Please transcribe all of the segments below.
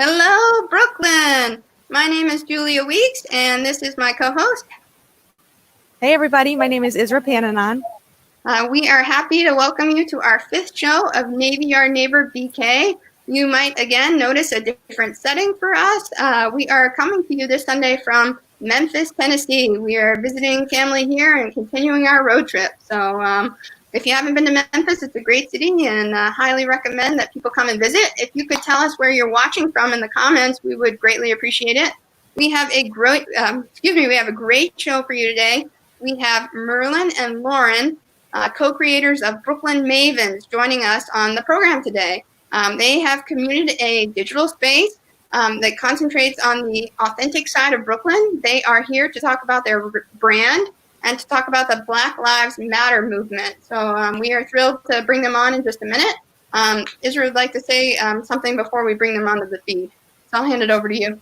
Hello, Brooklyn. My name is Julia Weeks, and this is my co-host. Hey, everybody. My name is Isra Pananon. We are happy to welcome you to our 5th show of Navy Our Neighbor BK. You might, again, notice a different setting for us. We are coming to you this Sunday from Memphis, Tennessee. We are visiting family here and continuing our road trip. So if you haven't been to Memphis, it's a great city and highly recommend that people come and visit. If you could tell us where you're watching from in the comments, we would greatly appreciate it. We have a great, we have a great show for you today. We have Merlyn and Lauren, co-creators of Brooklyn Mavens, joining us on the program today. They have created a digital space that concentrates on the authentic side of Brooklyn. They are here to talk about their brand and to talk about the Black Lives Matter movement. So we are thrilled to bring them on in just a minute. Israel would like to say something before we bring them onto the feed. So I'll hand it over to you.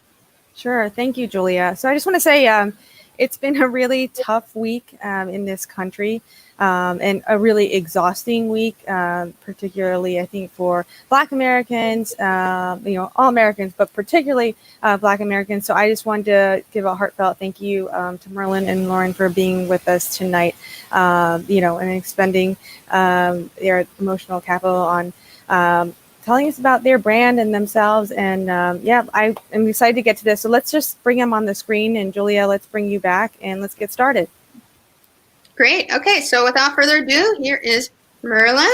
Sure. Thank you, Julia. So I just want to say it's been a really tough week in this country and a really exhausting week, particularly, I think, for Black Americans, all Americans, but particularly Black Americans. So I just wanted to give a heartfelt thank you to Merlyn and Lauren for being with us tonight, and expending their emotional capital on telling us about their brand and themselves. And I am excited to get to this. So let's just bring them on the screen. And Julia, let's bring you back and let's get started. Great. Okay, so without further ado, here is Merlyn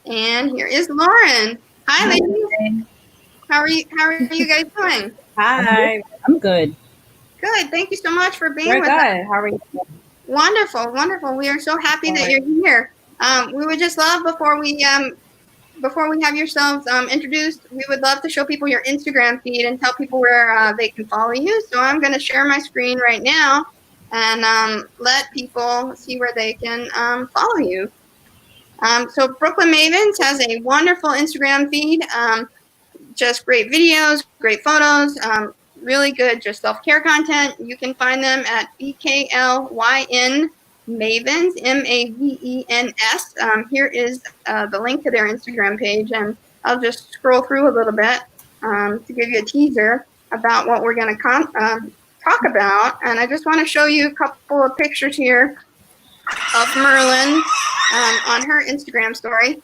and here is Lauren. Hi, ladies. How are you guys doing? Hi. I'm good. Good. Thank you so much for being with us. How are you? Wonderful, wonderful. We are so happy that you're here. We would just love before we have yourselves introduced, we would love to show people your Instagram feed and tell people where they can follow you. So I'm going to share my screen right now and let people see where they can follow you. So Brooklyn Mavens has a wonderful Instagram feed, just great videos, great photos, really good just self-care content. You can find them at BKLYN Mavens, Mavens. Here is the link to their Instagram page, and I'll just scroll through a little bit to give you a teaser about what we're going to talk about. And I just want to show you a couple of pictures here of Merlyn on her Instagram story.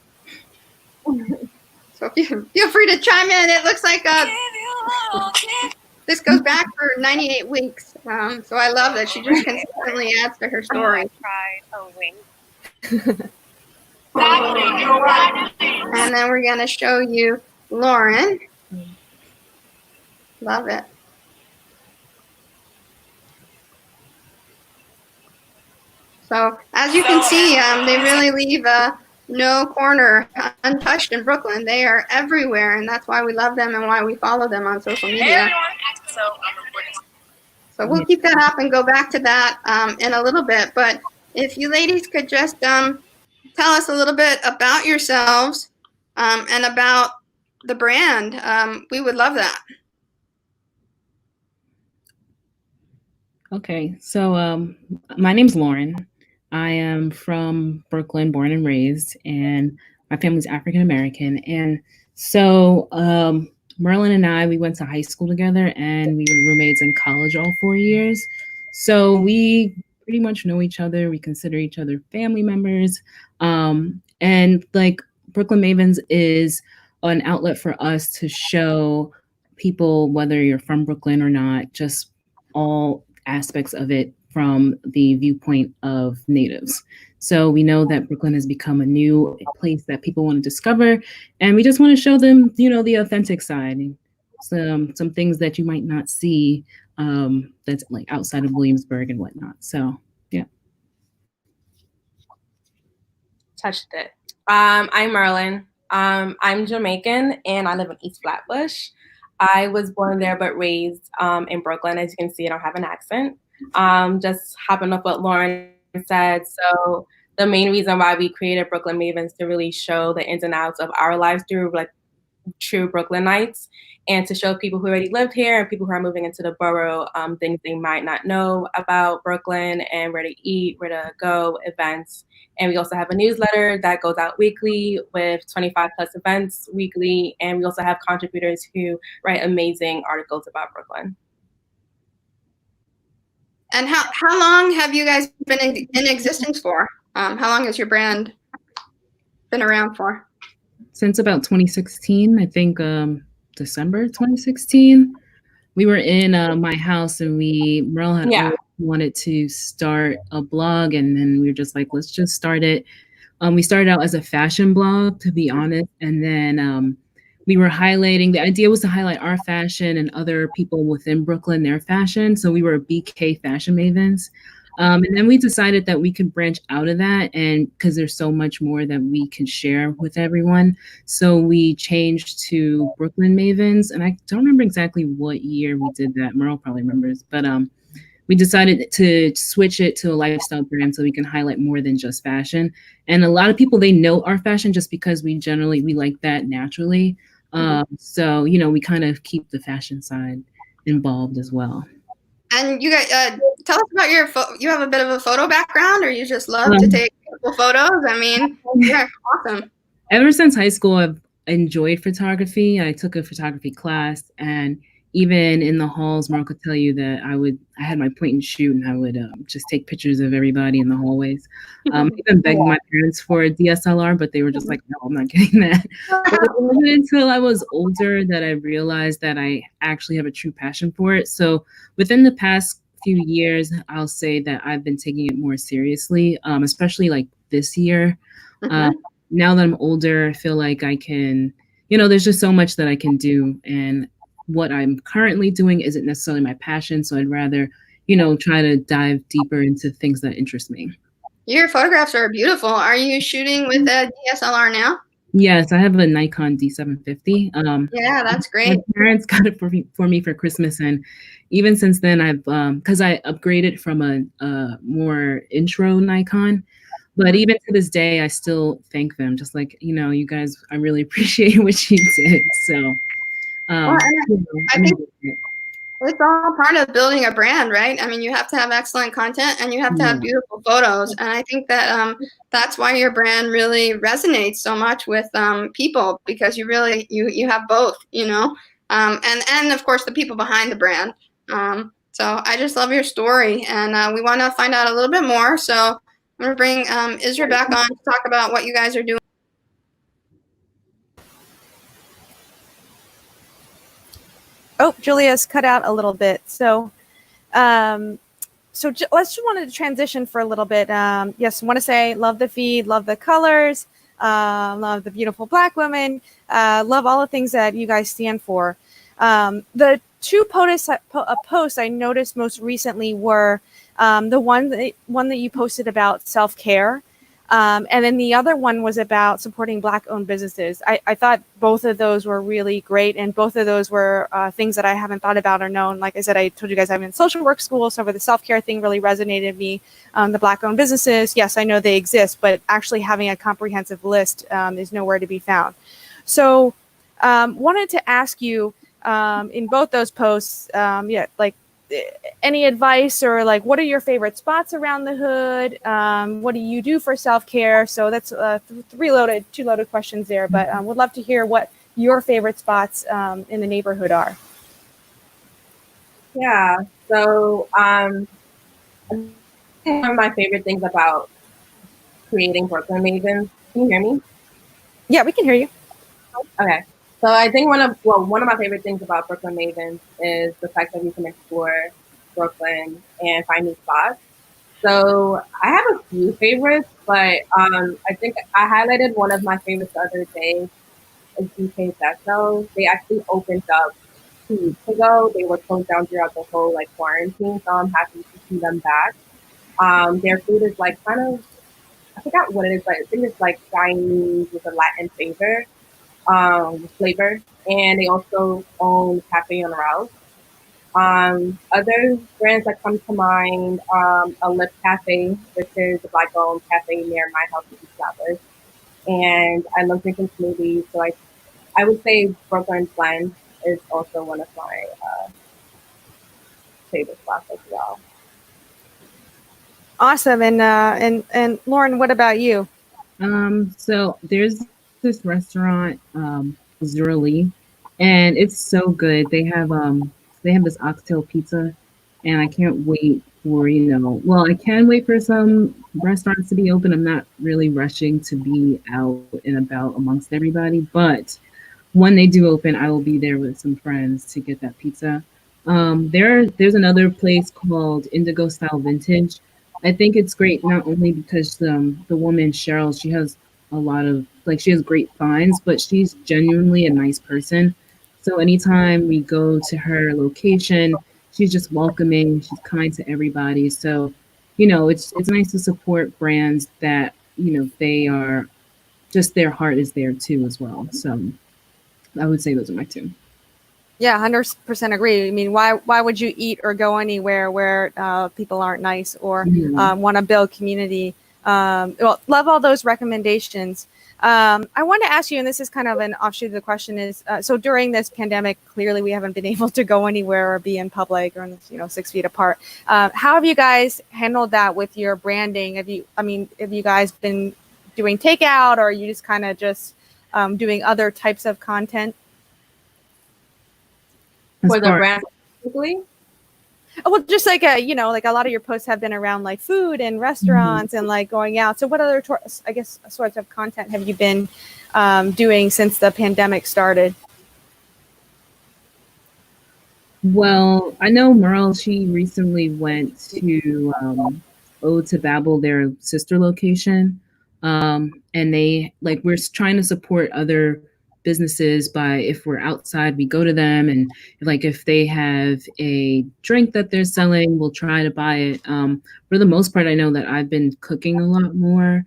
So feel free to chime in. It looks like this goes back for 98 weeks. So I love that she just consistently adds to her story. And then we're going to show you Lauren. Love it. So as you can see, they really leave no corner untouched in Brooklyn. They are everywhere, and that's why we love them and why we follow them on social media. So we'll keep that up and go back to that in a little bit. But if you ladies could just tell us a little bit about yourselves and about the brand, we would love that. Okay, so my name's Lauren. I am from Brooklyn, born and raised, and my family's African American. And so Merlyn and I, we went to high school together, and we were roommates in college all 4 years. So we pretty much know each other. We consider each other family members. And like Brooklyn Mavens is an outlet for us to show people, whether you're from Brooklyn or not, just all aspects of it from the viewpoint of natives. So we know that Brooklyn has become a new place that people want to discover, and we just want to show them, the authentic side, and some things that you might not see that's like outside of Williamsburg and whatnot. So yeah. Touched it. I'm Merlyn. I'm Jamaican and I live in East Flatbush. I was born there but raised in Brooklyn. As you can see, I don't have an accent. Just hopping up what Lauren said. So the main reason why we created Brooklyn Mavens to really show the ins and outs of our lives through like true Brooklynites, and to show people who already lived here and people who are moving into the borough things they might not know about Brooklyn and where to eat, where to go, events. And we also have a newsletter that goes out weekly with 25 plus events weekly. And we also have contributors who write amazing articles about Brooklyn. And how long have you guys been in existence for? How long has your brand been around for? Since about 2016, I think December 2016. We were in my house and Merle had always wanted to start a blog, and then we were just like, let's just start it. We started out as a fashion blog, to be honest, and then we were highlighting, the idea was to highlight our fashion and other people within Brooklyn, their fashion. So we were BK Fashion Mavens. And then we decided that we could branch out of that, and because there's so much more that we can share with everyone. So we changed to Brooklyn Mavens, and I don't remember exactly what year we did that. Merle probably remembers, but we decided to switch it to a lifestyle brand so we can highlight more than just fashion. And a lot of people, they know our fashion just because we like that naturally. So, you know, we kind of keep the fashion side involved as well. And you guys, tell us about you have a bit of a photo background, or you just love to take beautiful photos? I mean, yeah, awesome. Ever since high school, I've enjoyed photography. I took a photography class, and even in the halls, Merle could tell you that I had my point and shoot, and I would just take pictures of everybody in the hallways. I even begged my parents for a DSLR, but they were just like, no, I'm not getting that. But it wasn't until I was older that I realized that I actually have a true passion for it. So within the past few years, I'll say that I've been taking it more seriously, especially like this year. Now that I'm older, I feel like I can, you know, there's just so much that I can do, and what I'm currently doing isn't necessarily my passion. So I'd rather, you know, try to dive deeper into things that interest me. Your photographs are beautiful. Are you shooting with a DSLR now? Yes, I have a Nikon D750. Yeah, that's great. My parents got it for me for Christmas, and even since then, I've because I upgraded from a more intro Nikon. But even to this day, I still thank them. Just like, you know, you guys, I really appreciate what you did. So. Well, I think it's all part of building a brand, right? I mean, you have to have excellent content and you have to have beautiful photos. And I think that that's why your brand really resonates so much with people, because you really, you have both, you know, and of course the people behind the brand. So I just love your story, and we want to find out a little bit more. So I'm going to bring Isra back on to talk about what you guys are doing. Oh, Julia's cut out a little bit. So, let's just wanted to transition for a little bit. Yes, want to say love the feed, love the colors, love the beautiful Black women, love all the things that you guys stand for. The two posts I noticed most recently were the one that you posted about self-care. And then the other one was about supporting Black-owned businesses. I thought both of those were really great, and both of those were things that I haven't thought about or known. Like I said, I told you guys I'm in social work school, so the self-care thing really resonated with me. The Black-owned businesses, yes, I know they exist, but actually having a comprehensive list is nowhere to be found. So wanted to ask you, in both those posts, any advice, or like, what are your favorite spots around the hood? What do you do for self-care? So that's two loaded questions there, but would love to hear what your favorite spots in the neighborhood are. Yeah, so one of my favorite things about creating Brooklyn Mavens, can you hear me? Yeah, we can hear you. Okay. So I think one of my favorite things about Brooklyn Mavens is the fact that we can explore Brooklyn and find new spots. So I have a few favorites, but I think I highlighted one of my favorites the other day is BK Vessels. They actually opened up 2 weeks ago. They were closed down throughout the whole quarantine, so I'm happy to see them back. Their food is kind of, I forgot what it is, but I think it's Chinese with a Latin flavor, and they also own Cafe on Rouse. Other brands that come to mind, a Lip Cafe, which is a Black-owned cafe near my house in East Dallas. And I love drinking smoothies, so I I would say Brooklyn Blend is also one of my favorite spots as well. Awesome. And Lauren, what about you? So there's this restaurant, Zurli, and it's so good. They have this oxtail pizza, and I can't wait for, well, I can wait for some restaurants to be open. I'm not really rushing to be out and about amongst everybody, but when they do open, I will be there with some friends to get that pizza. There's another place called Indigo Style Vintage. I think it's great not only because the woman Cheryl, she has a lot of she has great finds, but she's genuinely a nice person. So anytime we go to her location, she's just welcoming. She's kind to everybody. So it's nice to support brands that they are just their heart is there too as well. So I would say those are my two. Yeah, 100% agree. I mean, why would you eat or go anywhere where people aren't nice or want to build community? Well, love all those recommendations. I want to ask you, and this is kind of an offshoot of the question is, so during this pandemic, clearly we haven't been able to go anywhere or be in public or 6 feet apart. How have you guys handled that with your branding? Have you guys been doing takeout, or are you just kind of doing other types of content? For the brand specifically? Well, just like a lot of your posts have been around like food and restaurants and like going out. So what other, sorts of content have you been doing since the pandemic started? Well, I know Merle, she recently went to Ode to Babel, their sister location. And we're trying to support other businesses by, if we're outside, we go to them, and if they have a drink that they're selling, we'll try to buy it. For the most part, I know that I've been cooking a lot more,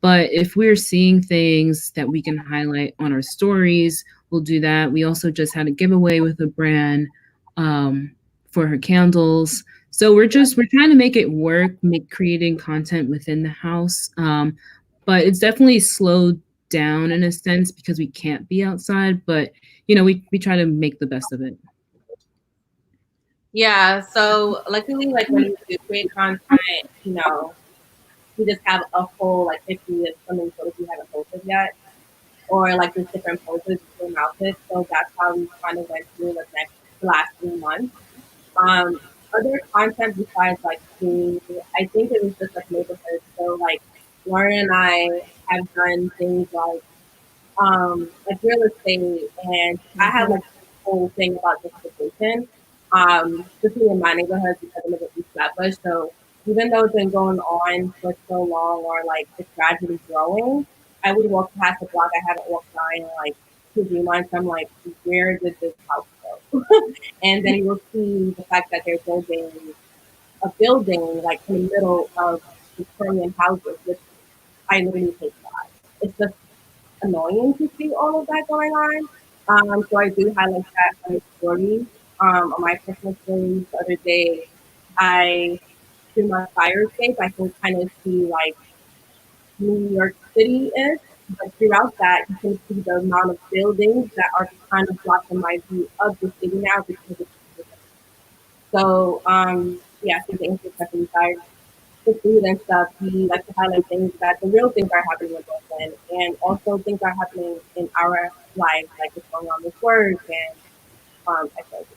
but if we're seeing things that we can highlight on our stories, we'll do that. We also just had a giveaway with a brand for her candles. So we're trying to make it work, creating content within the house. But it's definitely slowed down in a sense because we can't be outside, but we try to make the best of it. Yeah, so luckily, when you do create content, you just have a whole history of something photos you haven't posted yet, or just different poses, different outfits. So that's how we kind of went through the last 3 months. Other content besides food, I think it was just neighborhood. So Lauren and I have done things like real estate, and I have a whole thing about gentrification, especially in my neighborhood because I live in East Flatbush. So even though it's been going on for so long, or it's gradually growing, I would walk past a block I haven't walked by in 2 3 months. I'm like, where did this house go? And then you'll see the fact that they're building a building in the middle of Victorian houses, which I literally hate that. It's just annoying to see all of that going on. So I do highlight that on the story, on my personal stories. The other day, I through my fire escape, I can kind of see New York City is, but throughout that, you can see the amount of buildings that are kind of blocking my view of the city now because of the So, yeah, so the intersection side, the food and stuff, we like to highlight things that the real things are happening with Brooklyn, and also things are happening in our lives, like what's going on with work and I feel like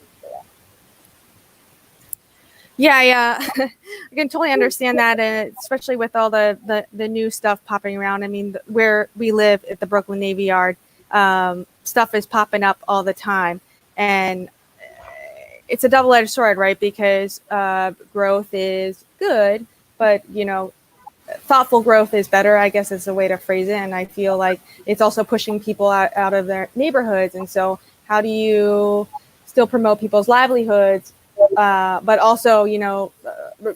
Yeah. I can totally understand that, especially with all the new stuff popping around. I mean, where we live at the Brooklyn Navy Yard, stuff is popping up all the time, and it's a double-edged sword, right? Because growth is good, but thoughtful growth is better, I guess is a way to phrase it. And I feel like it's also pushing people out of their neighborhoods. And so how do you still promote people's livelihoods, but also,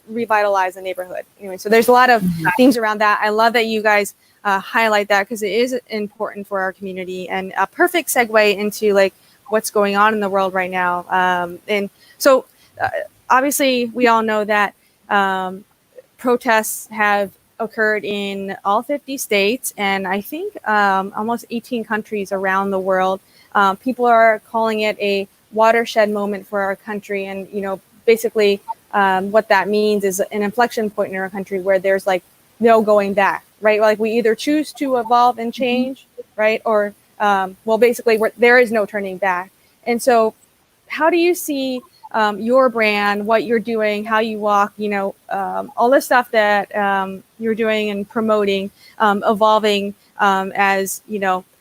revitalize the neighborhood? Anyway, so there's a lot of things around that. I love that you guys highlight that because it is important for our community, and a perfect segue into what's going on in the world right now. And so obviously we all know that protests have occurred in all 50 states, and I think almost 18 countries around the world. People are calling it a watershed moment for our country. And, basically what that means is an inflection point in our country where there's like no going back, right? Like we either choose to evolve and change, right? Or, basically there is no turning back. And so how do you see your brand, what you're doing, how you walk, all the stuff that you're doing and promoting, evolving as,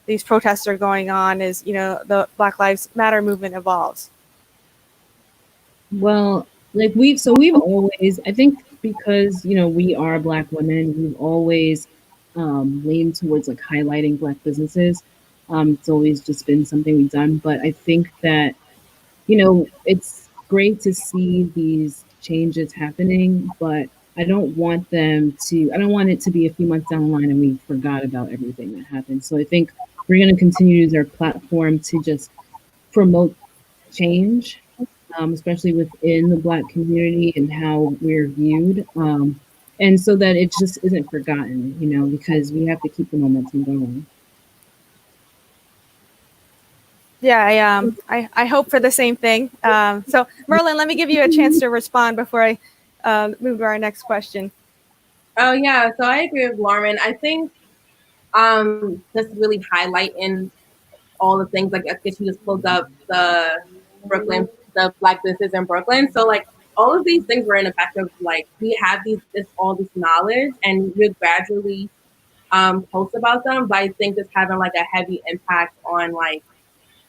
these protests are going on, as, the Black Lives Matter movement evolves? Well, like we've always, I think because, we are Black women, we've always leaned towards like highlighting Black businesses. It's always just been something we've done. But I think that, it's great to see these changes happening, but I don't want it to be a few months down the line and we forgot about everything that happened. So I think we're going to continue to use our platform to just promote change, especially within the Black community and how we're viewed. And so that it just isn't forgotten, because we have to keep the momentum going. Yeah, I hope for the same thing. So Merlyn, let me give you a chance to respond before I move to our next question. Oh yeah, so I agree with Lauren. I think just really highlighting all the things, like I guess you just pulled up the Black business in Brooklyn. So like all of these things were in effect of like we have all this knowledge and we gradually post about them, but I think it's having like a heavy impact on like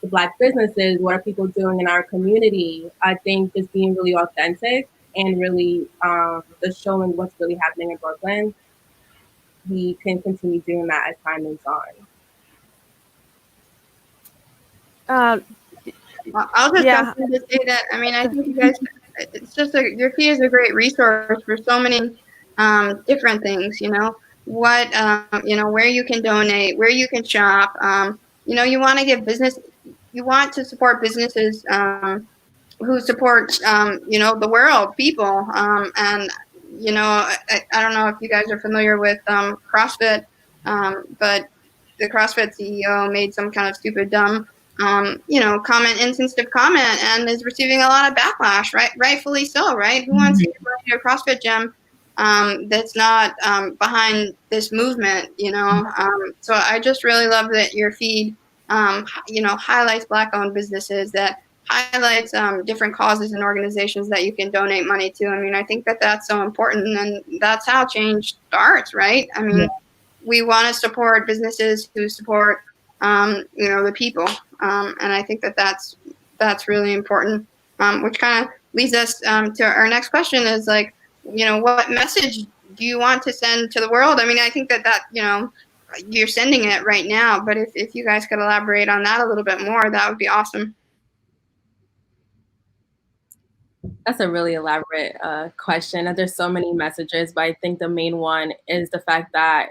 the Black businesses. What are people doing in our community? I think just being really authentic and really just showing what's really happening in Brooklyn. We can continue doing that as time moves on. I'll just jump in to say that. I mean, I think you guys, it's just your feed is a great resource for so many different things. What where you can donate, where you can shop. You want to give business, you want to support businesses who support the world, people, and I don't know if you guys are familiar with CrossFit, but the CrossFit CEO made some kind of stupid, dumb, insensitive comment, and is receiving a lot of backlash. Rightfully so. Right? Who wants to go to a CrossFit gym that's not behind this movement? So I just really love that your feed, highlights Black-owned businesses, that highlights different causes and organizations that you can donate money to. I mean, I think that that's so important, and that's how change starts, right? I mean, we want to support businesses who support, the people, and I think that that's really important. Which kind of leads us to our next question: is like, what message do you want to send to the world? I mean, I think that you're sending it right now, but if you guys could elaborate on that a little bit more, that would be awesome. That's a really elaborate question. There's so many messages, but I think the main one is the fact that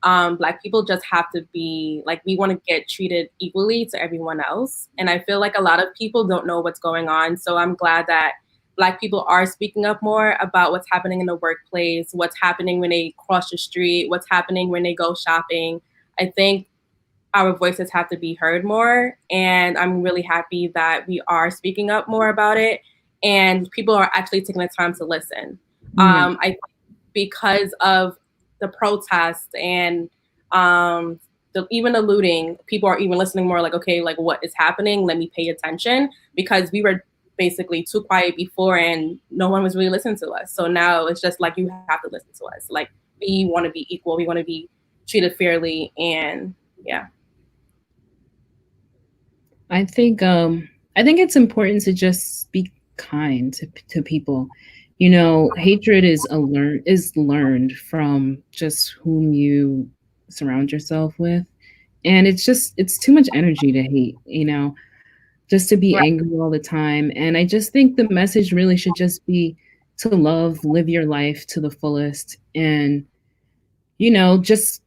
Black people just have to be like, we want to get treated equally to everyone else. And I feel like a lot of people don't know what's going on. So I'm glad that Black people are speaking up more about what's happening in the workplace, what's happening when they cross the street, what's happening when they go shopping. I think our voices have to be heard more. And I'm really happy that we are speaking up more about it. And people are actually taking the time to listen. I because of the protests and even the looting, people are even listening more, like, okay, like what is happening? Let me pay attention, because we were basically too quiet before and no one was really listening to us. So now it's just like, you have to listen to us. Like, we want to be equal. We want to be treated fairly. And yeah. I think it's important to just be kind to people. Hatred is learned from just whom you surround yourself with. And it's too much energy to hate, just to be angry all the time. And I just think the message really should just be to live your life to the fullest, and, just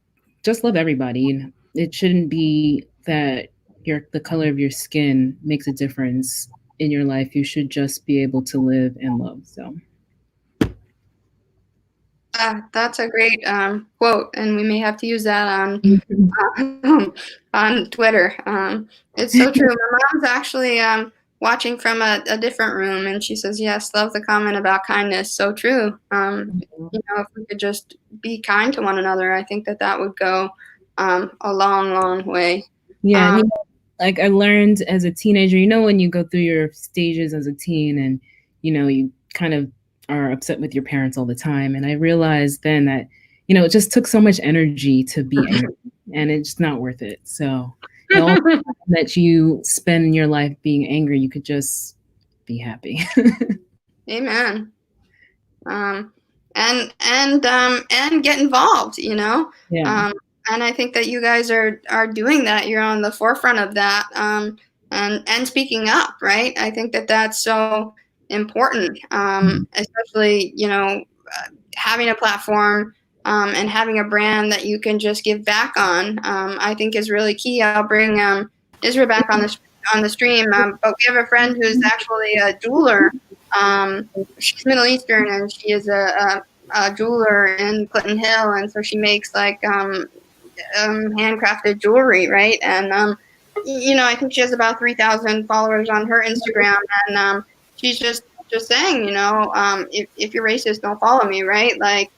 love everybody. It shouldn't be that the color of your skin makes a difference in your life. You should just be able to live and love. So that's a great quote, and we may have to use that on Twitter. It's so true. My mom's actually watching from a different room, and she says, "Yes, love the comment about kindness. So true. If we could just be kind to one another, I think that would go a long, long way." Yeah, like I learned as a teenager, when you go through your stages as a teen, and you kind of are upset with your parents all the time, and I realized then that it just took so much energy to be angry, and it's just not worth it. So all the time that you spend in your life being angry, you could just be happy. Amen. And get involved, Yeah. And I think that you guys are doing that. You're on the forefront of that, and speaking up, right? I think that that's so important, especially having a platform and having a brand that you can just give back on. I think is really key. I'll bring Isra back on the stream, but we have a friend who's actually a jeweler. She's Middle Eastern, and she is a jeweler in Clinton Hill, and so she makes like handcrafted jewelry, right? And I think she has about 3,000 followers on her Instagram, and she's just saying, if you're racist, don't follow me, right? Like,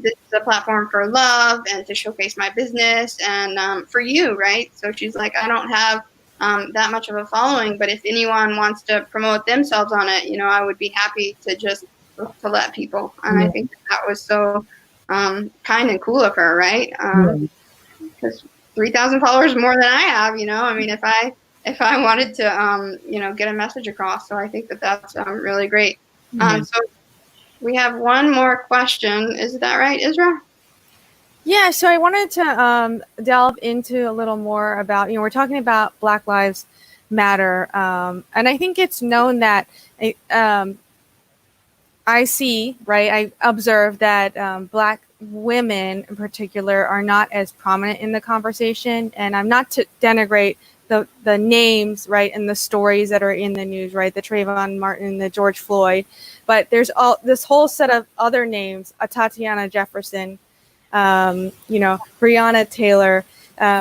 this is a platform for love and to showcase my business and for you, right? So she's like, I don't have that much of a following, but if anyone wants to promote themselves on it, I would be happy to just to let people. And I think that was so kind and cool of her, right? Because 3,000 followers more than I have, I mean, if I wanted to, get a message across. So I think that that's really great. So we have one more question. Is that right, Isra? Yeah, so I wanted to delve into a little more about, we're talking about Black Lives Matter. And I think it's known that I see, right, I observe that Black women in particular are not as prominent in the conversation. And I'm not to denigrate the names, right, and the stories that are in the news, right, the Trayvon Martin, the George Floyd. But there's this whole set of other names, Tatiana Jefferson, Breonna Taylor,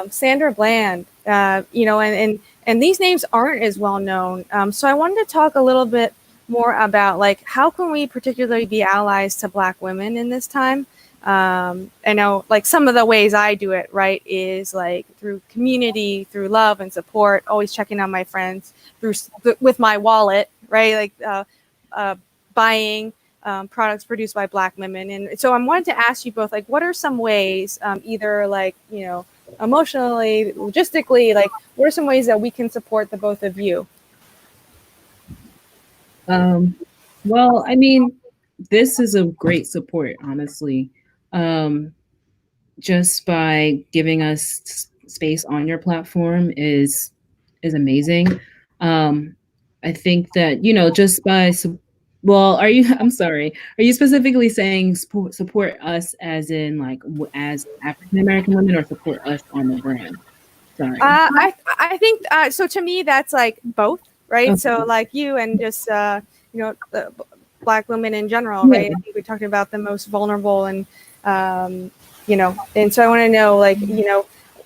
Sandra Bland, and these names aren't as well known. So I wanted to talk a little bit more about like how can we particularly be allies to Black women in this time. I know like some of the ways I do it, right, is like through community, through love and support, always checking on my friends with my wallet, right, like buying products produced by Black women. And so I wanted to ask you both, like, what are some ways, either like, emotionally, logistically, like what are some ways that we can support the both of you? Well, I mean, this is a great support, honestly. Just by giving us space on your platform is amazing. I think that, just by, I'm sorry, are you specifically saying support us as in like as African-American women, or support us on the brand? Sorry. I think, so to me, that's like both, right? Okay. So like you and just, Black women in general, right? I think we're talking about the most vulnerable and, and so I want to know, like,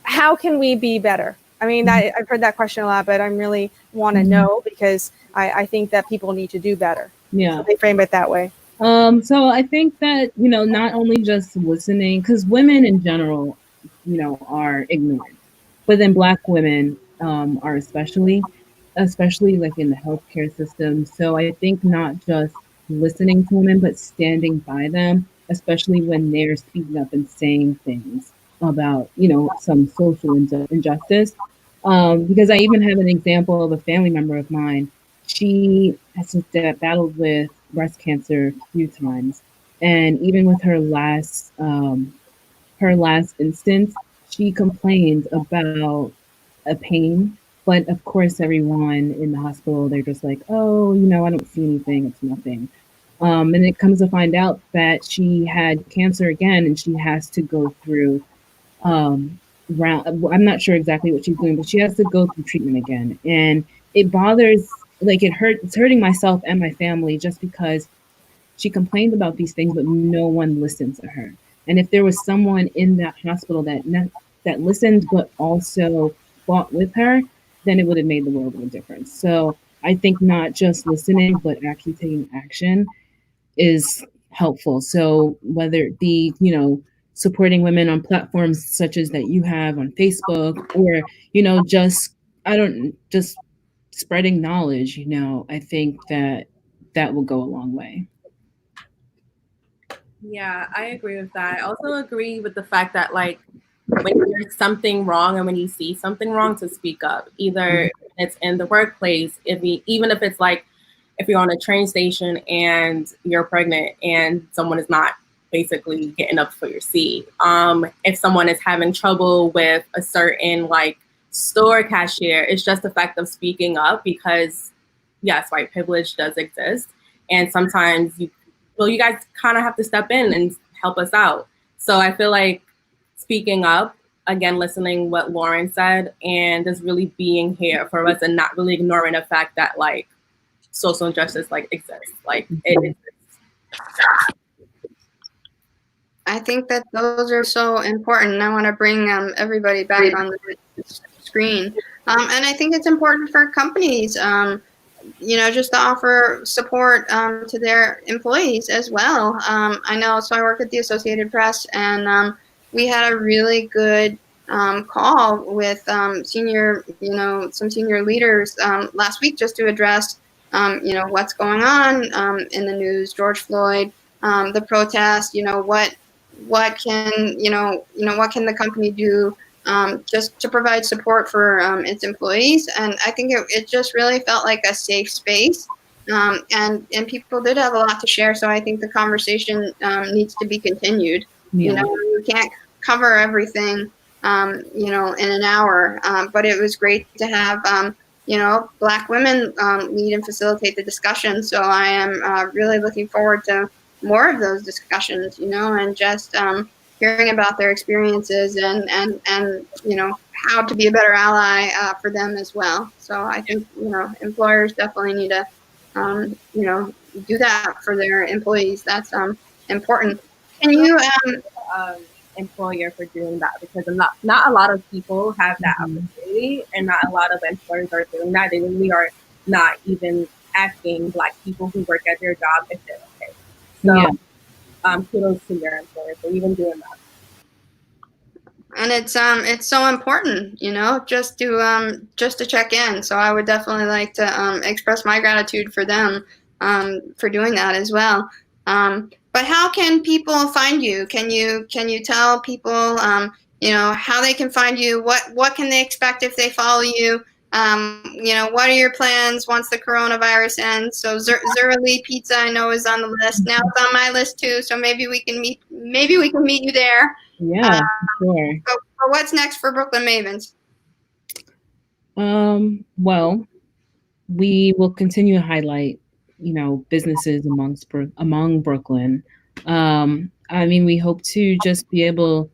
how can we be better? I mean, I've heard that question a lot, but I really want to know because I think that people need to do better. Yeah. So they frame it that way. So I think that, not only just listening, because women in general, are ignorant, but then Black women are especially like in the healthcare system. So I think not just listening to women, but standing by them, especially when they're speaking up and saying things about, some social injustice. Because I even have an example of a family member of mine. She has battled with breast cancer a few times. And even with her last instance, she complained about a pain. But of course, everyone in the hospital, they're just like, oh, I don't see anything. It's nothing. And it comes to find out that she had cancer again, and she has to go through I'm not sure exactly what she's doing, but she has to go through treatment again. And it bothers, like it's hurting myself and my family just because she complained about these things, but no one listened to her. And if there was someone in that hospital that listened, but also fought with her, then it would have made the world of a difference. So I think not just listening, but actually taking action is helpful. So whether it be, supporting women on platforms such as that you have on Facebook, or, just spreading knowledge, I think that will go a long way. Yeah, I agree with that. I also agree with the fact that like when there's something wrong and when you see something wrong, to speak up. Either it's in the workplace, even if it's like if you're on a train station and you're pregnant and someone is not basically getting up for your seat. If someone is having trouble with a certain like store cashier, it's just the fact of speaking up, because yes, white privilege does exist. And sometimes you guys kind of have to step in and help us out. So I feel like speaking up, again, listening what Lauren said, and just really being here for us and not really ignoring the fact that like social injustice like exists. Like it exists. I think that those are so important. I want to bring everybody back on the screen. And I think it's important for companies, just to offer support to their employees as well. I know, so I work at the Associated Press, and we had a really good call with some senior leaders last week just to address, what's going on in the news, George Floyd, the protest, what can the company do just to provide support for its employees. And I think it just really felt like a safe space. And people did have a lot to share. So I think the conversation needs to be continued. Yeah. We can't cover everything, in an hour. But it was great to have, Black women lead and facilitate the discussion. So I am really looking forward to more of those discussions, and just hearing about their experiences and how to be a better ally for them as well. So I think, employers definitely need to, do that for their employees. That's important. Can you employer for doing that, because not a lot of people have that opportunity, and not a lot of employers are doing that. They really are not even asking Black people who work at their job if they're okay. So kudos to your employer for even doing that. And it's so important, just to check in. So I would definitely like to express my gratitude for them for doing that as well. But how can people find you? Can you tell people how they can find you? What can they expect if they follow you? What are your plans once the coronavirus ends? So Zerali Pizza, I know, is on the list now. It's on my list too. So maybe we can meet you there. Yeah, sure. So what's next for Brooklyn Mavens? Well, we will continue to highlight, businesses among Brooklyn. We hope to just be able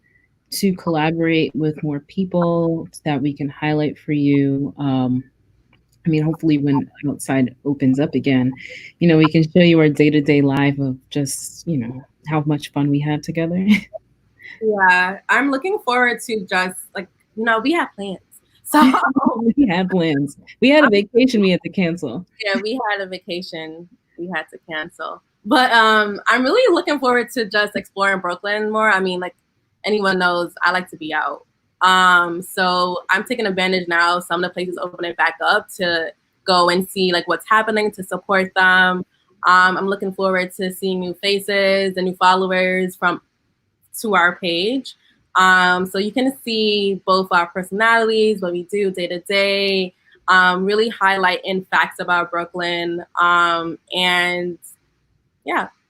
to collaborate with more people that we can highlight for you. Hopefully when outside opens up again, we can show you our day-to-day life of just, how much fun we have together. Yeah, I'm looking forward to just like, we have plans. So we had plans. We had a vacation we had to cancel. Yeah, we had a vacation we had to cancel. But I'm really looking forward to just exploring Brooklyn more. Like anyone knows, I like to be out. So I'm taking advantage now. Some of the places opening back up to go and see like what's happening, to support them. I'm looking forward to seeing new faces and new followers to our page. So you can see both our personalities, what we do day to day, really highlighting facts about Brooklyn, and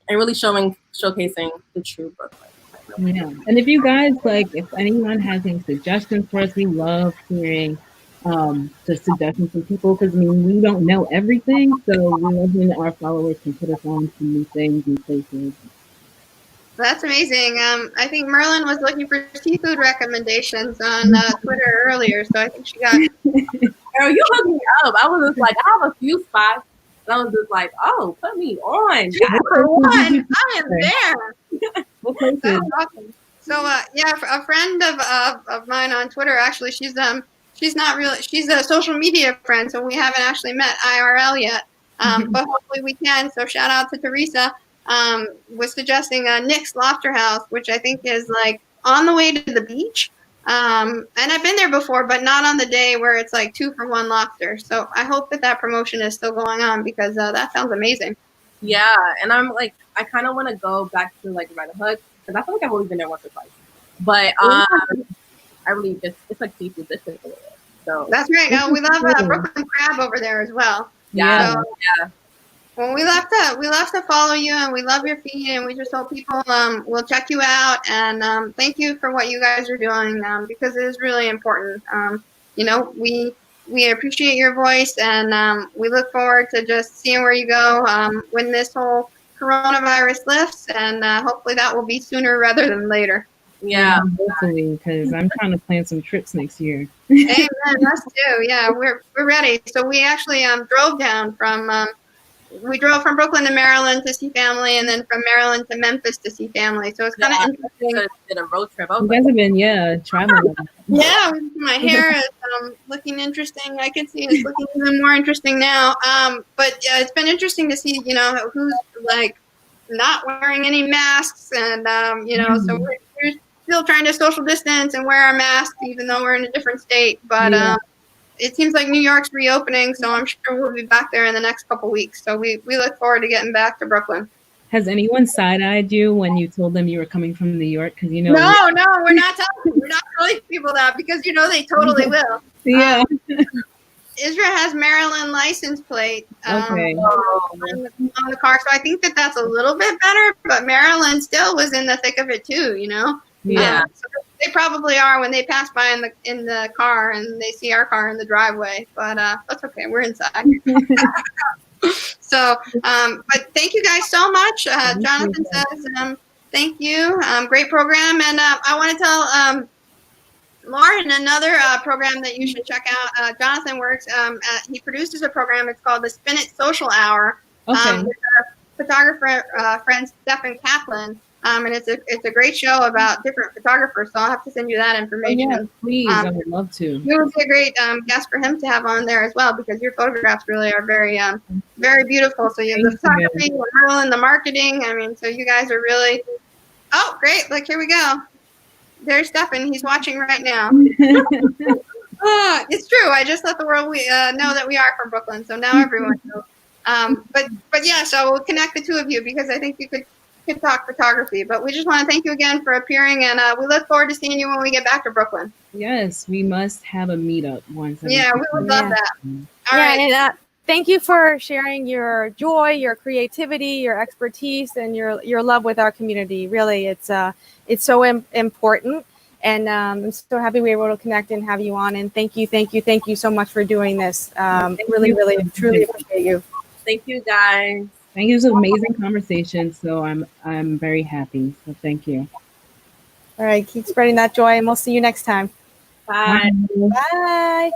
really showcasing the true Brooklyn. Yeah. And if you guys if anyone has any suggestions for us, we love hearing the suggestions from people, because we don't know everything. So we love when our followers can put us on some new things, new places. That's amazing. I think Merlyn was looking for seafood recommendations on Twitter earlier, so I think she got. Girl, you hooked me up. I was just like, I have a few spots. And I was just like, oh, put me on. Number one, I am there. What place That's is? awesome. So yeah, a friend of mine on Twitter, actually, she's not really, she's a social media friend, so we haven't actually met IRL yet. But hopefully we can. So shout out to Teresa. Was suggesting Nick's Lobster House, which I think is like on the way to the beach. And I've been there before, but not on the day where it's like 2 for 1 lobster. So I hope that promotion is still going on, because that sounds amazing. Yeah, and I'm like, I kind of want to go back to like Red Hook, because I feel like I've only been there once or twice. But I really just, it's like seafood dishes over there. So that's right. No, we love Brooklyn crab over there as well. Yeah. So, Yeah. well, we love to follow you, and we love your feed, and we just hope people will check you out. And thank you for what you guys are doing, because it is really important. You know, we appreciate your voice, and we look forward to just seeing where you go when this whole coronavirus lifts, and hopefully that will be sooner rather than later. Yeah. Hopefully, because I'm trying to plan some trips next year. Amen. Us too. Yeah, we're ready. So we actually drove down from Brooklyn to Maryland to see family, and then from Maryland to Memphis to see family. So it's kind of interesting. Did a road trip. You guys have been, traveling. Yeah, my hair is looking interesting. I can see it's looking even more interesting now. But it's been interesting to see, who's like not wearing any masks, and so we're still trying to social distance and wear our masks, even though we're in a different state. But it seems like New York's reopening, so I'm sure we'll be back there in the next couple weeks. So we look forward to getting back to Brooklyn. Has anyone side-eyed you when you told them you were coming from New York? Because No, we're not telling people that, because they totally will. Yeah. Israel has Maryland license plate Okay. on the car, so I think that's a little bit better. But Maryland still was in the thick of it too, Yeah. So they probably are when they pass by in the car and they see our car in the driveway. But that's okay, we're inside. So, but thank you guys so much. Jonathan says thank you. Great program, and I want to tell Lauren another program that you should check out. Jonathan works. He produces a program. It's called the Spin It Social Hour. Okay. With our photographer friend Stephen Kaplan. And it's a great show about different photographers. So I'll have to send you that information. Yeah, please, I would love to. It would be a great guest for him to have on there as well, because your photographs really are very, very beautiful. So you have the photography, and the marketing. I mean, so you guys are really. Oh, great! Look, here we go. There's Stephen. He's watching right now. It's true. I just let the world know that we are from Brooklyn. So now everyone knows. But yeah, so we'll connect the two of you, because I think you could talk photography. But we just want to thank you again for appearing, and we look forward to seeing you when we get back to Brooklyn. Yes, we must have a meetup once. Yeah, we would love that. All right. And thank you for sharing your joy, your creativity, your expertise, and your love with our community. Really, it's so important. And I'm so happy we were able to connect and have you on. And thank you so much for doing this. Really, truly appreciate you. Thank you, guys. Thank you. It was an amazing conversation. So I'm very happy. So thank you. All right, keep spreading that joy, and we'll see you next time. Bye. Bye.